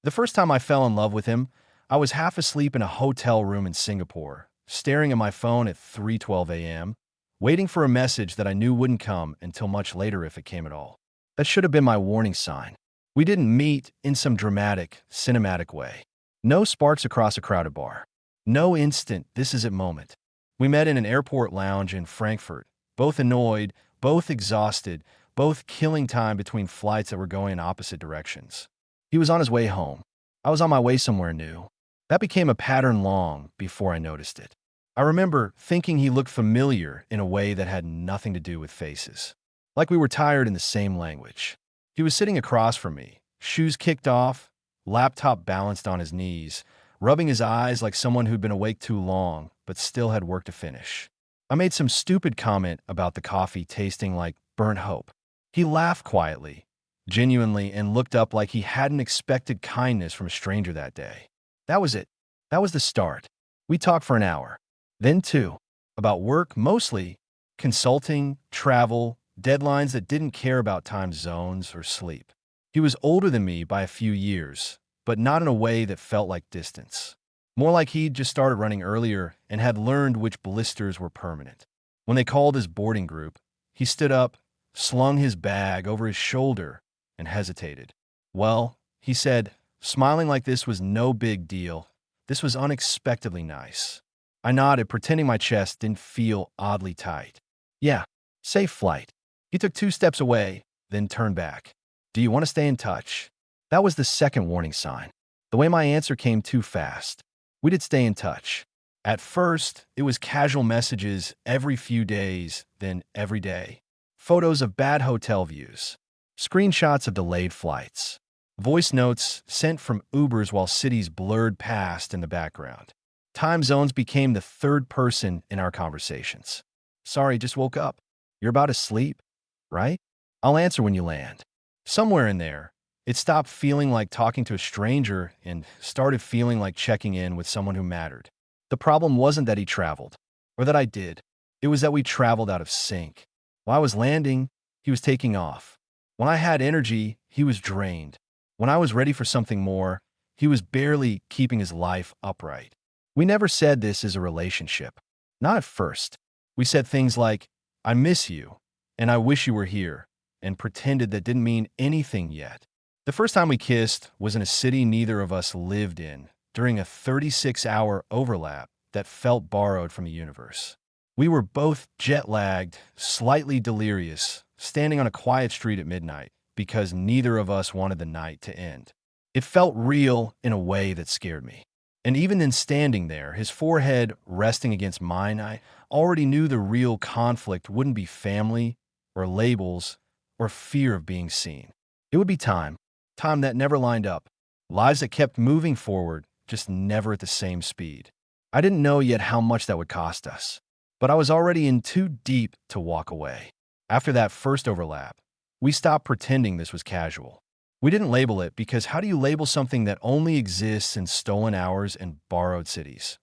The first time I fell in love with him, I was half asleep in a hotel room in Singapore, staring at my phone at 3:12 a.m., waiting for a message that I knew wouldn't come until much later if it came at all. That should have been my warning sign. We didn't meet in some dramatic, cinematic way. No sparks across a crowded bar. No instant this is it moment. We met in an airport lounge in Frankfurt, both annoyed, both exhausted, both killing time between flights that were going in opposite directions. He was on his way home. I was on my way somewhere new. That became a pattern long before I noticed it. I remember thinking he looked familiar in a way that had nothing to do with faces. Like we were tired in the same language. He was sitting across from me, shoes kicked off, laptop balanced on his knees, rubbing his eyes like someone who'd been awake too long but still had work to finish. I made some stupid comment about the coffee tasting like burnt hope. He laughed quietly, genuinely, and looked up like he hadn't expected kindness from a stranger that day. That was it. That was the start. We talked for an hour. Then two. About work, mostly. Consulting, travel, deadlines that didn't care about time zones or sleep. He was older than me by a few years, but not in a way that felt like distance. More like he'd just started running earlier and had learned which blisters were permanent. When they called his boarding group, he stood up, slung his bag over his shoulder, and hesitated. Well, he said, smiling like this was no big deal. This was unexpectedly nice. I nodded, pretending my chest didn't feel oddly tight. Yeah, safe flight. He took 2 steps away, then turned back. Do you want to stay in touch? That was the second warning sign. The way my answer came too fast. We did stay in touch. At first, it was casual messages every few days, then every day. Photos of bad hotel views. Screenshots of delayed flights. Voice notes sent from Ubers while cities blurred past in the background. Time zones became the third person in our conversations. Sorry, just woke up. You're about to sleep, right? I'll answer when you land. Somewhere in there, it stopped feeling like talking to a stranger and started feeling like checking in with someone who mattered. The problem wasn't that he traveled, or that I did. It was that we traveled out of sync. While I was landing, he was taking off. When I had energy, he was drained. When I was ready for something more, he was barely keeping his life upright. We never said this is a relationship. Not at first. We said things like, I miss you, and I wish you were here, and pretended that didn't mean anything yet. The first time we kissed was in a city neither of us lived in, during a 36-hour overlap that felt borrowed from the universe. We were both jet-lagged, slightly delirious, standing on a quiet street at midnight, because neither of us wanted the night to end. It felt real in a way that scared me. And even in standing there, his forehead resting against mine, I already knew the real conflict wouldn't be family, or labels, or fear of being seen. It would be time that never lined up, lives that kept moving forward, just never at the same speed. I didn't know yet how much that would cost us, but I was already in too deep to walk away. After that first overlap, we stopped pretending this was casual. We didn't label it because how do you label something that only exists in stolen hours and borrowed cities?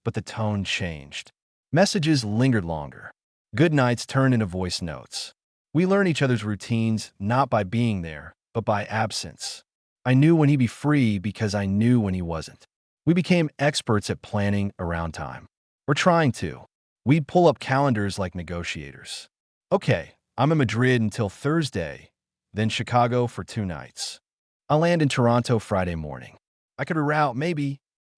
But the tone changed. Messages lingered longer. Good nights turned into voice notes. We learned each other's routines not by being there, but by absence. I knew when he'd be free because I knew when he wasn't. We became experts at planning around time. We're trying to. We'd pull up calendars like negotiators. Okay, I'm in Madrid until Thursday, then Chicago for 2 nights. I'll land in Toronto Friday morning. I could reroute, maybe.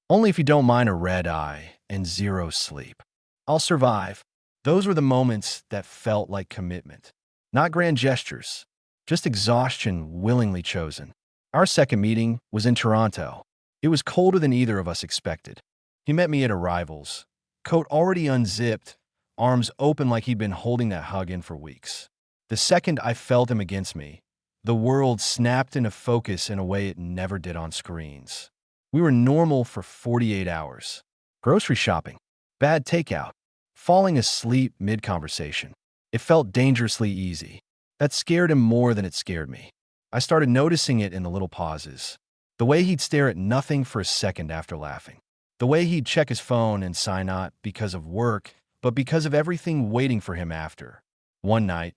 Only if you don't mind a red eye and 0 sleep. I'll survive. Those were the moments that felt like commitment. Not grand gestures, just exhaustion willingly chosen. Our second meeting was in Toronto. It was colder than either of us expected. He met me at arrivals, coat already unzipped, arms open like he'd been holding that hug in for weeks. The second I felt him against me, the world snapped into focus in a way it never did on screens. We were normal for 48 hours. Grocery shopping, bad takeout, falling asleep mid-conversation. It felt dangerously easy. That scared him more than it scared me. I started noticing it in the little pauses. The way he'd stare at nothing for a second after laughing. The way he'd check his phone and sign not because of work, but because of everything waiting for him after. One night,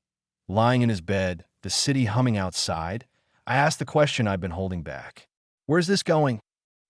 lying in his bed, the city humming outside, I asked the question I'd been holding back. Where's this going?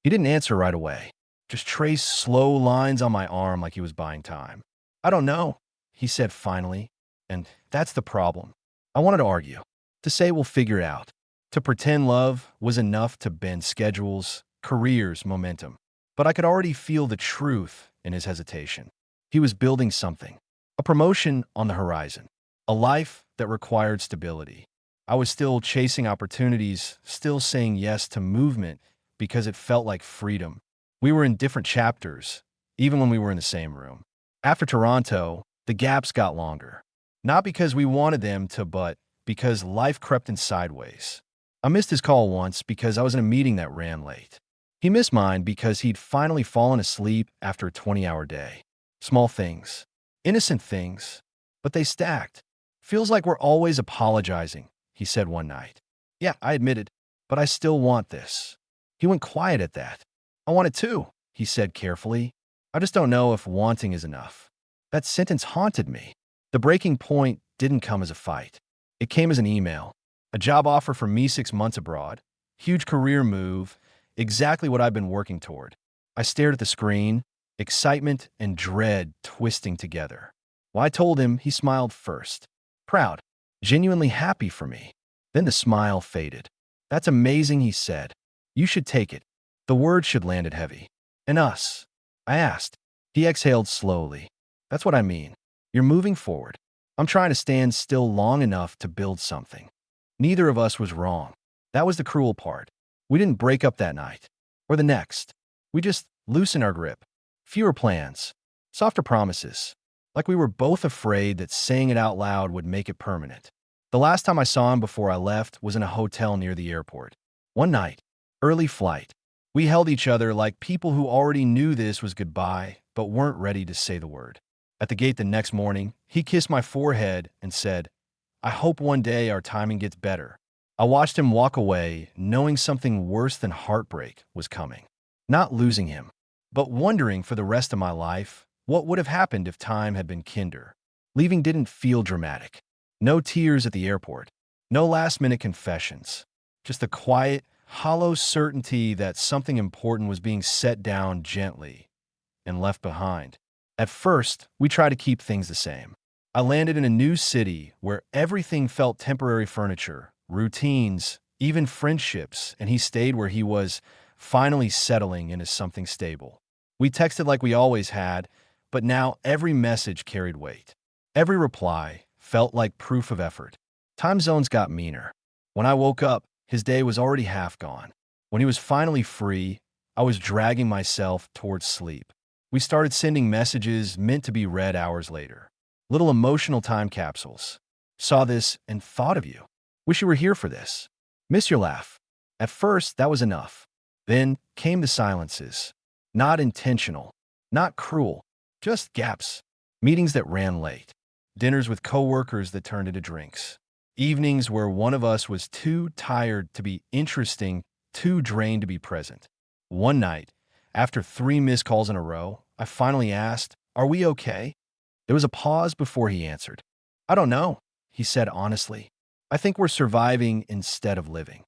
He didn't answer right away. Just traced slow lines on my arm like he was buying time. I don't know, he said finally. And that's the problem. I wanted to argue, to say we'll figure it out, to pretend love was enough to bend schedules, careers, momentum. But I could already feel the truth in his hesitation. He was building something, a promotion on the horizon, a life that required stability. I was still chasing opportunities, still saying yes to movement because it felt like freedom. We were in different chapters, even when we were in the same room. After Toronto, the gaps got longer. Not because we wanted them to, but because life crept in sideways. I missed his call once because I was in a meeting that ran late. He missed mine because he'd finally fallen asleep after a 20-hour day. Small things, innocent things, but they stacked. Feels like we're always apologizing, he said one night. Yeah, I admitted, but I still want this. He went quiet at that. I want it too, he said carefully. I just don't know if wanting is enough. That sentence haunted me. The breaking point didn't come as a fight. It came as an email. A job offer for me 6 months abroad. Huge career move. Exactly what I've been working toward. I stared at the screen, excitement and dread twisting together. When I told him, he smiled first. Proud, genuinely happy for me. Then the smile faded. That's amazing, he said. You should take it. The words should landed heavy. And us? I asked. He exhaled slowly. That's what I mean. You're moving forward. I'm trying to stand still long enough to build something. Neither of us was wrong. That was the cruel part. We didn't break up that night. Or the next. We just loosened our grip. Fewer plans. Softer promises. Like we were both afraid that saying it out loud would make it permanent. The last time I saw him before I left was in a hotel near the airport. One night. Early flight. We held each other like people who already knew this was goodbye, but weren't ready to say the word. At the gate the next morning, he kissed my forehead and said, I hope one day our timing gets better. I watched him walk away, knowing something worse than heartbreak was coming. Not losing him, but wondering for the rest of my life what would have happened if time had been kinder. Leaving didn't feel dramatic. No tears at the airport. No last-minute confessions. Just a quiet, hollow certainty that something important was being set down gently and left behind. At first, we tried to keep things the same. I landed in a new city where everything felt temporary furniture, routines, even friendships, and he stayed where he was, finally settling into something stable. We texted like we always had, but now every message carried weight. Every reply felt like proof of effort. Time zones got meaner. When I woke up, his day was already half gone. When he was finally free, I was dragging myself towards sleep. We started sending messages meant to be read hours later. Little emotional time capsules. Saw this and thought of you. Wish you were here for this. Miss your laugh. At first, that was enough. Then came the silences. Not intentional. Not cruel. Just gaps. Meetings that ran late. Dinners with coworkers that turned into drinks. Evenings where one of us was too tired to be interesting, too drained to be present. One night, after 3 missed calls in a row, I finally asked, Are we okay? There was a pause before he answered. I don't know, he said honestly. I think we're surviving instead of living.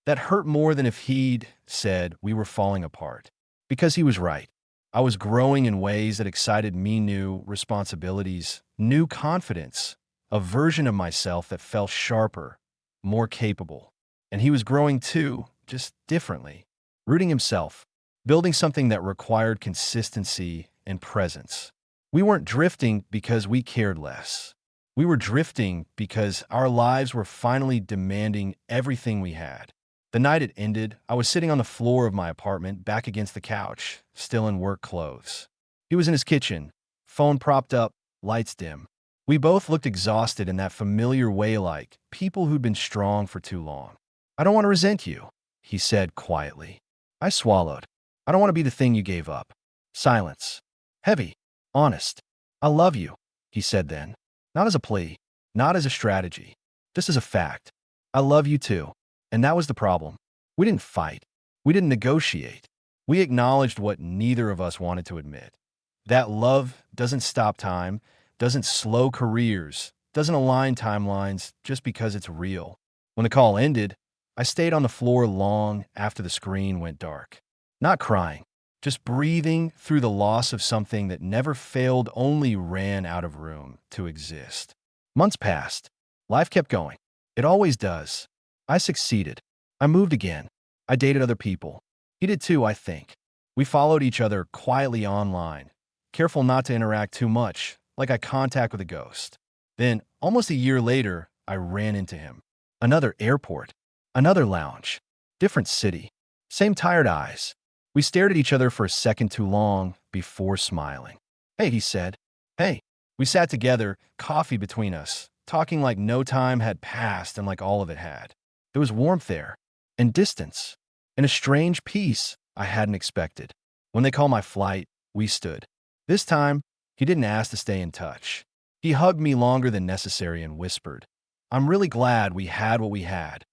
That hurt more than if he'd said we were falling apart. Because he was right. I was growing in ways that excited me, new responsibilities, new confidence, a version of myself that felt sharper, more capable. And he was growing too, just differently, rooting himself, building something that required consistency and presence. We weren't drifting because we cared less. We were drifting because our lives were finally demanding everything we had. The night it ended, I was sitting on the floor of my apartment, back against the couch, still in work clothes. He was in his kitchen, phone propped up, lights dim. We both looked exhausted in that familiar way, like people who'd been strong for too long. I don't want to resent you, he said quietly. I swallowed. I don't want to be the thing you gave up. Silence. Heavy. Honest. I love you, he said then. Not as a plea. Not as a strategy. Just as a fact. I love you too. And that was the problem. We didn't fight. We didn't negotiate. We acknowledged what neither of us wanted to admit. That love doesn't stop time, doesn't slow careers, doesn't align timelines just because it's real. When the call ended, I stayed on the floor long after the screen went dark. Not crying, just breathing through the loss of something that never failed, only ran out of room to exist. Months passed. Life kept going. It always does. I succeeded. I moved again. I dated other people. He did too, I think. We followed each other quietly online, careful not to interact too much, like eye contact with a ghost. Then, almost a year later, I ran into him. Another airport. Another lounge. Different city. Same tired eyes. We stared at each other for a second too long before smiling. "Hey," he said. "Hey." We sat together, coffee between us, talking like no time had passed and like all of it had. There was warmth there, and distance, and a strange peace I hadn't expected. When they called my flight, we stood. This time, he didn't ask to stay in touch. He hugged me longer than necessary and whispered, "I'm really glad we had what we had."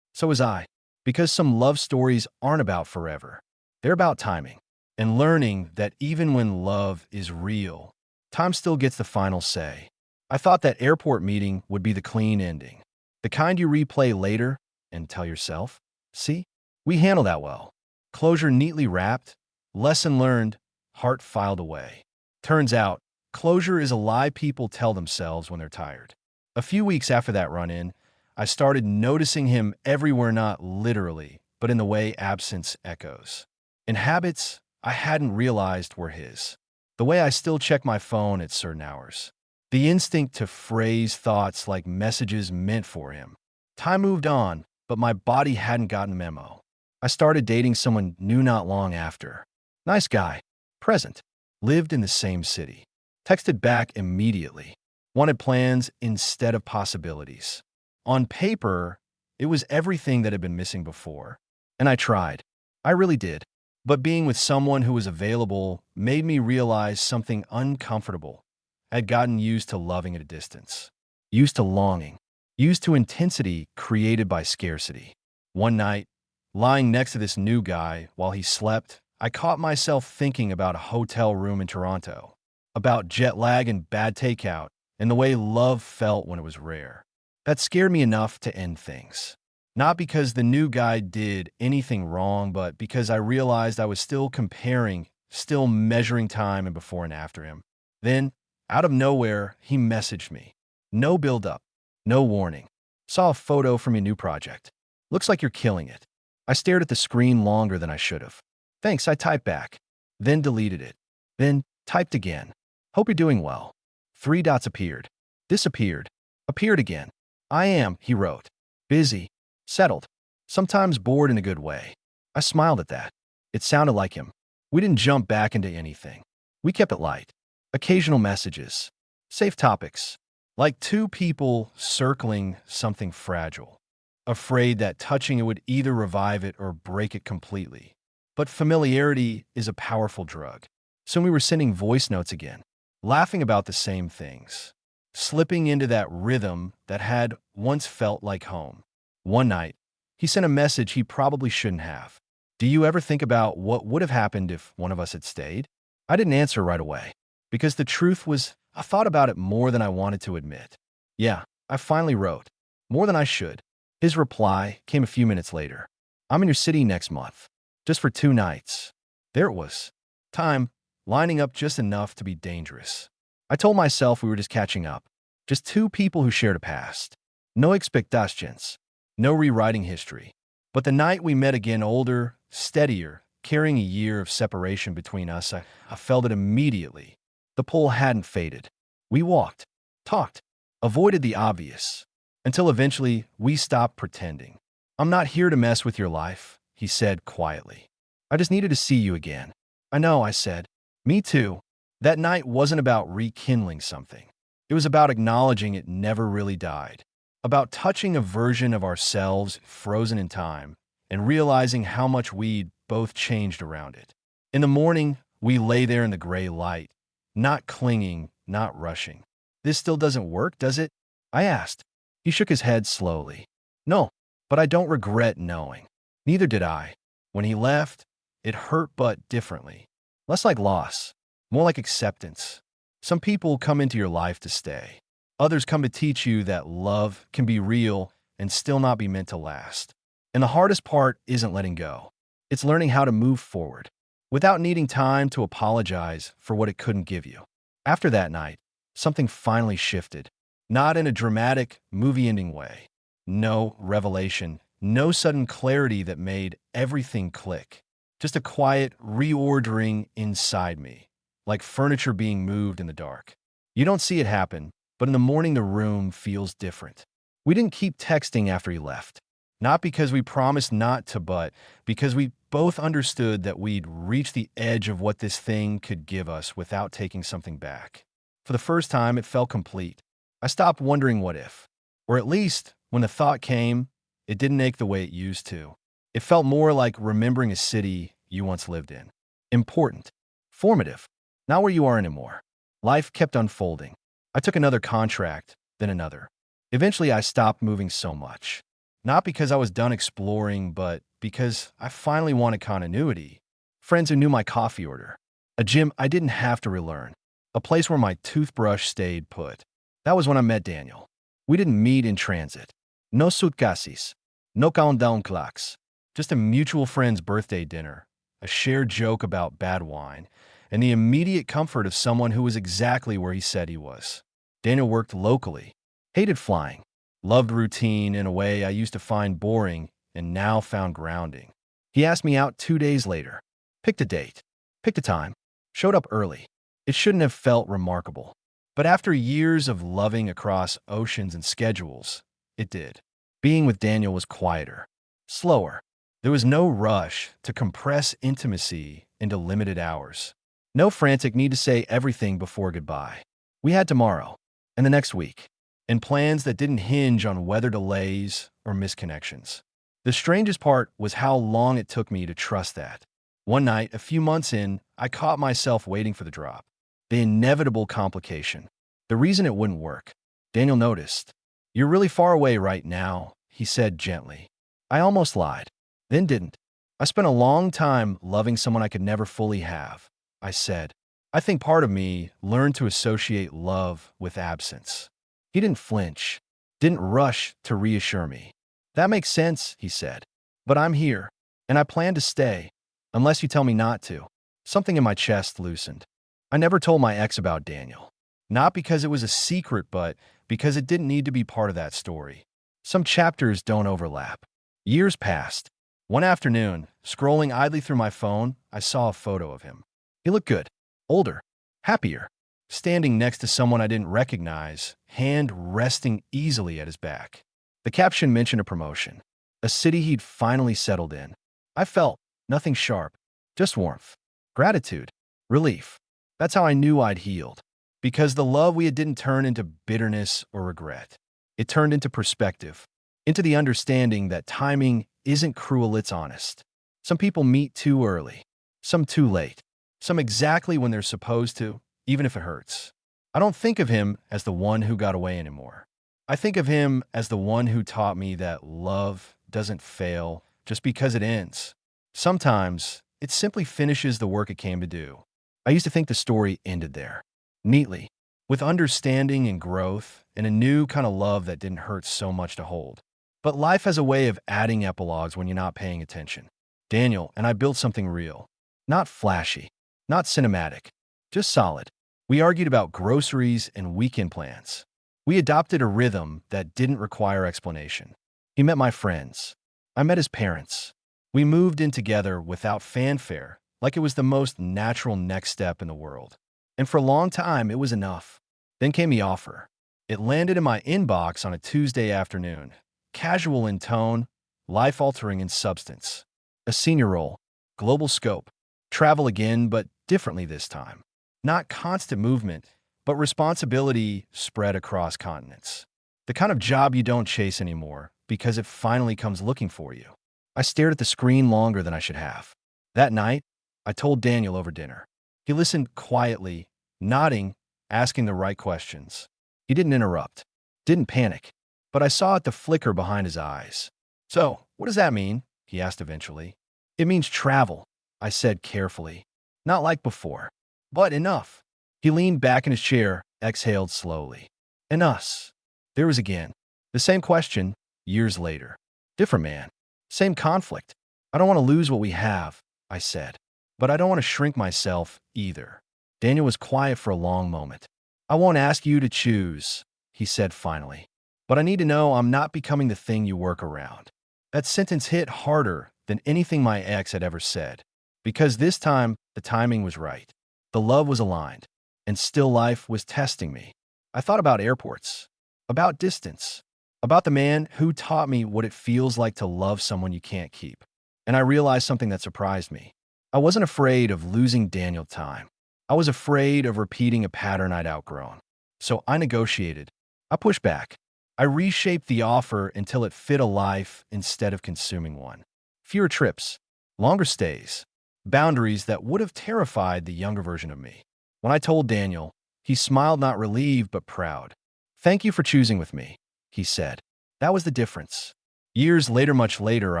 So was I, because some love stories aren't about forever. They're about timing, and learning that even when love is real, time still gets the final say. I thought that airport meeting would be the clean ending, the kind you replay later and tell yourself, "See, we handled that well." Closure neatly wrapped, lesson learned, heart filed away. Turns out, closure is a lie people tell themselves when they're tired. A few weeks after that run-in, I started noticing him everywhere, not literally, but in the way absence echoes. In habits I hadn't realized were his. The way I still check my phone at certain hours. The instinct to phrase thoughts like messages meant for him. Time moved on, but my body hadn't gotten the memo. I started dating someone new not long after. Nice guy. Present. Lived in the same city. Texted back immediately. Wanted plans instead of possibilities. On paper, it was everything that had been missing before. And I tried. I really did. But being with someone who was available made me realize something uncomfortable. I had gotten used to loving at a distance. Used to longing. Used to intensity created by scarcity. One night, lying next to this new guy while he slept, I caught myself thinking about a hotel room in Toronto. About jet lag and bad takeout, and the way love felt when it was rare. That scared me enough to end things. Not because the new guy did anything wrong, but because I realized I was still comparing, still measuring time and before and after him. Then, out of nowhere, he messaged me. No build-up, no warning. Saw a photo from your new project. Looks like you're killing it. I stared at the screen longer than I should have. Thanks, I typed back. Then deleted it. Then typed again. Hope you're doing well. 3 dots appeared. Disappeared. Appeared again. I am, he wrote. Busy. Settled. Sometimes bored in a good way. I smiled at that. It sounded like him. We didn't jump back into anything. We kept it light. Occasional messages. Safe topics. Like two people circling something fragile. Afraid that touching it would either revive it or break it completely. But familiarity is a powerful drug. So we were sending voice notes again. Laughing about the same things. Slipping into that rhythm that had once felt like home. One night, he sent a message he probably shouldn't have. Do you ever think about what would have happened if one of us had stayed? I didn't answer right away, because the truth was I thought about it more than I wanted to admit. Yeah, I finally wrote. More than I should. His reply came a few minutes later. I'm in your city next month. Just for 2 nights. There it was. Time, lining up just enough to be dangerous. I told myself we were just catching up. Just two people who shared a past. No expectations. No rewriting history. But the night we met again, older, steadier, carrying a year of separation between us, I felt it immediately. The pull hadn't faded. We walked, talked, avoided the obvious, until eventually we stopped pretending. I'm not here to mess with your life, he said quietly. I just needed to see you again. I know, I said. Me too. That night wasn't about rekindling something. It was about acknowledging it never really died. About touching a version of ourselves frozen in time and realizing how much we'd both changed around it. In the morning, we lay there in the gray light, not clinging, not rushing. This still doesn't work, does it? I asked. He shook his head slowly. No, but I don't regret knowing. Neither did I. When he left, it hurt but differently. Less like loss, more like acceptance. Some people come into your life to stay. Others come to teach you that love can be real and still not be meant to last. And the hardest part isn't letting go. It's learning how to move forward without needing time to apologize for what it couldn't give you. After that night, something finally shifted. Not in a dramatic, movie-ending way. No revelation, no sudden clarity that made everything click. Just a quiet reordering inside me, like furniture being moved in the dark. You don't see it happen, but in the morning the room feels different. We didn't keep texting after he left. Not because we promised not to, but because we both understood that we'd reached the edge of what this thing could give us without taking something back. For the first time, it felt complete. I stopped wondering what if. Or at least, when the thought came, it didn't ache the way it used to. It felt more like remembering a city you once lived in. Important. Formative. Not where you are anymore. Life kept unfolding. I took another contract, then another. Eventually, I stopped moving so much. Not because I was done exploring, but because I finally wanted continuity. Friends who knew my coffee order. A gym I didn't have to relearn. A place where my toothbrush stayed put. That was when I met Daniel. We didn't meet in transit. No suitcases. No countdown clocks. Just a mutual friend's birthday dinner. A shared joke about bad wine. And the immediate comfort of someone who was exactly where he said he was. Daniel worked locally. Hated flying. Loved routine in a way I used to find boring and now found grounding. He asked me out 2 days later. Picked a date. Picked a time. Showed up early. It shouldn't have felt remarkable. But after years of loving across oceans and schedules, it did. Being with Daniel was quieter. Slower. There was no rush to compress intimacy into limited hours. No frantic need to say everything before goodbye. We had tomorrow, and the next week, and plans that didn't hinge on weather delays or misconnections. The strangest part was how long it took me to trust that. One night, a few months in, I caught myself waiting for the drop. The inevitable complication. The reason it wouldn't work. Daniel noticed. "You're really far away right now," he said gently. I almost lied, then didn't. "I spent a long time loving someone I could never fully have," I said. I think part of me learned to associate love with absence. He didn't flinch, didn't rush to reassure me. "That makes sense," he said. "But I'm here, and I plan to stay, unless you tell me not to." Something in my chest loosened. I never told my ex about Daniel. Not because it was a secret, but because it didn't need to be part of that story. Some chapters don't overlap. Years passed. One afternoon, scrolling idly through my phone, I saw a photo of him. He looked good, older, happier, standing next to someone I didn't recognize, hand resting easily at his back. The caption mentioned a promotion, a city he'd finally settled in. I felt nothing sharp, just warmth, gratitude, relief. That's how I knew I'd healed. Because the love we had didn't turn into bitterness or regret. It turned into perspective, into the understanding that timing isn't cruel, it's honest. Some people meet too early, some too late, some exactly when they're supposed to, even if it hurts. I don't think of him as the one who got away anymore. I think of him as the one who taught me that love doesn't fail just because it ends. Sometimes it simply finishes the work it came to do. I used to think the story ended there, neatly, with understanding and growth and a new kind of love that didn't hurt so much to hold. But life has a way of adding epilogues when you're not paying attention. Daniel and I built something real. Not flashy, not cinematic, just solid. We argued about groceries and weekend plans. We adopted a rhythm that didn't require explanation. He met my friends. I met his parents. We moved in together without fanfare, like it was the most natural next step in the world. And for a long time, it was enough. Then came the offer. It landed in my inbox on a Tuesday afternoon. Casual in tone, life-altering in substance. A senior role, global scope, travel again, but differently this time. Not constant movement, but responsibility spread across continents. The kind of job you don't chase anymore because it finally comes looking for you. I stared at the screen longer than I should have. That night, I told Daniel over dinner. He listened quietly, nodding, asking the right questions. He didn't interrupt, didn't panic, but I saw it the flicker behind his eyes. "So, what does that mean?" he asked eventually. "It means travel," I said carefully. "Not like before, but enough." He leaned back in his chair, exhaled slowly. "And us?" There was again the same question, years later. Different man, Same conflict. I don't want to lose what we have, I said. But I don't want to shrink myself either. Daniel was quiet for a long moment. I won't ask you to choose, he said finally. But I need to know I'm not becoming the thing you work around. That sentence hit harder than anything my ex had ever said. Because this time, the timing was right. The love was aligned. And still life was testing me. I thought about airports, about distance, about the man who taught me what it feels like to love someone you can't keep. And I realized something that surprised me. I wasn't afraid of losing Daniel time. I was afraid of repeating a pattern I'd outgrown. So I negotiated. I pushed back. I reshaped the offer until it fit a life instead of consuming one. Fewer trips, longer stays, boundaries that would have terrified the younger version of me. When I told Daniel, he smiled, not relieved but proud. Thank you for choosing with me, he said. That was the difference. Years later, much later,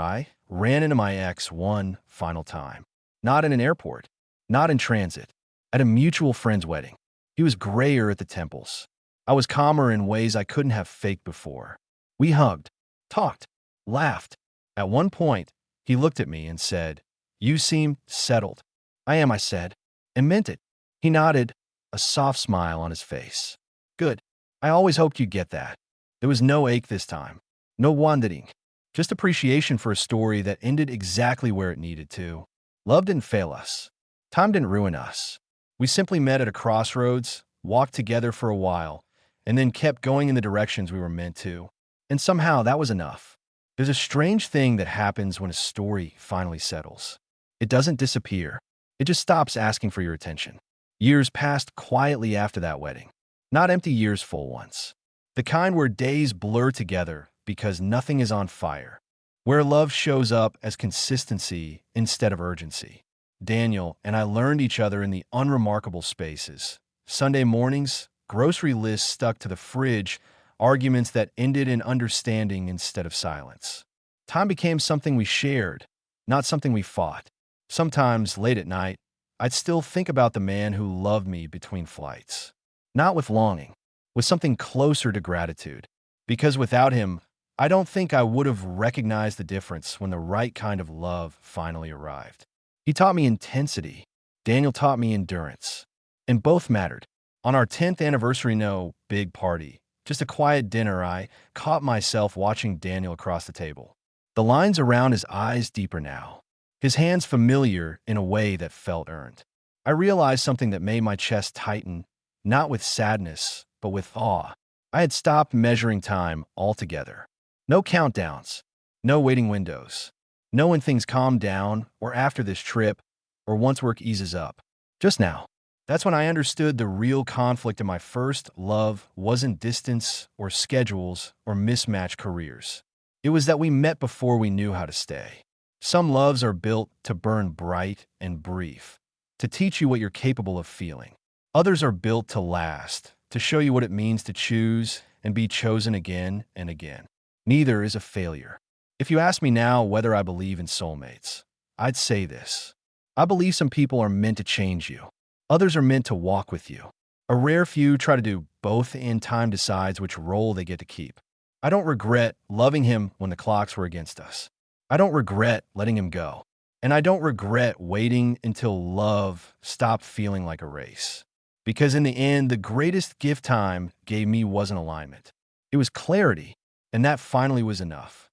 I ran into my ex one final time. Not in an airport, not in transit, at a mutual friend's wedding. He was grayer at the temples. I was calmer in ways I couldn't have faked before. We hugged, talked, laughed. At one point, he looked at me and said, "You seem settled." "I am," I said, and meant it. He nodded, a soft smile on his face. "Good. I always hoped you'd get that." There was no ache this time, no wandering, just appreciation for a story that ended exactly where it needed to. Love didn't fail us. Time didn't ruin us. We simply met at a crossroads, walked together for a while, and then kept going in the directions we were meant to. And somehow that was enough. There's a strange thing that happens when a story finally settles. It doesn't disappear. It just stops asking for your attention. Years passed quietly after that wedding. Not empty years, full ones. The kind where days blur together because nothing is on fire. Where love shows up as consistency instead of urgency. Daniel and I learned each other in the unremarkable spaces. Sunday mornings, grocery lists stuck to the fridge, arguments that ended in understanding instead of silence. Time became something we shared, not something we fought. Sometimes, late at night, I'd still think about the man who loved me between flights. Not with longing, with something closer to gratitude. Because without him, I don't think I would have recognized the difference when the right kind of love finally arrived. He taught me intensity. Daniel taught me endurance. And both mattered. On our 10th anniversary, no big party, just a quiet dinner, I caught myself watching Daniel across the table. The lines around his eyes deeper now. His hands familiar in a way that felt earned. I realized something that made my chest tighten, not with sadness, but with awe. I had stopped measuring time altogether. No countdowns, no waiting windows, no when things calm down or after this trip or once work eases up. Just now. That's when I understood the real conflict in my first love wasn't distance or schedules or mismatched careers. It was that we met before we knew how to stay. Some loves are built to burn bright and brief, to teach you what you're capable of feeling. Others are built to last, to show you what it means to choose and be chosen again and again. Neither is a failure. If you ask me now whether I believe in soulmates, I'd say this. I believe some people are meant to change you. Others are meant to walk with you. A rare few try to do both, and time decides which role they get to keep. I don't regret loving him when the clocks were against us. I don't regret letting him go. And I don't regret waiting until love stopped feeling like a race. Because in the end, the greatest gift time gave me wasn't alignment. It was clarity, and that finally was enough.